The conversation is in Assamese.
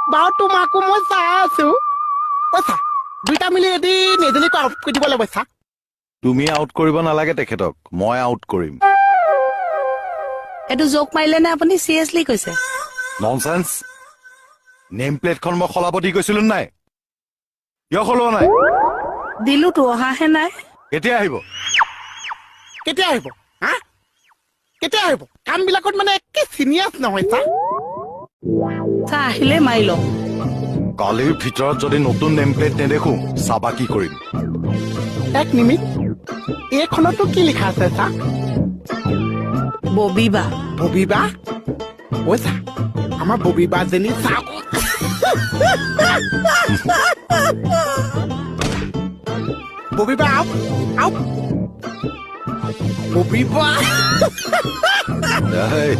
বাৰু তোমাকো মই চাই আছো পইচা দুইটা মিলি এদিন এজনীক আউট কৰি দিব লাগিব পইচা তুমি আউট কৰিব নালাগে তেখেতক মই আউট কৰিম এইটো জোক মাৰিলে নে আপুনি চিৰিয়াছলি কৈছে ননচেন্স নেম প্লেটখন মই সলাব দি কৈছিলো নাই কিয় সলোৱা নাই দিলোতো অহাহে নাই কেতিয়া আহিব কেতিয়া আহিব হা কেতিয়া আহিব কাম বিলাকত মানে একে চিনিয়াছ নহয় চা চা আহিলে মাৰি লওঁ কালিৰ ভিতৰত যদি নতুন নেম প্লেট নেদেখো চাবা কি কৰিম এক নিমিট এইখনতো কি লিখা আছে চা ববিবা ববিবা পইচা আমাৰ ববিবা যেনি চা ববিবা আউ আউ ববিবা এই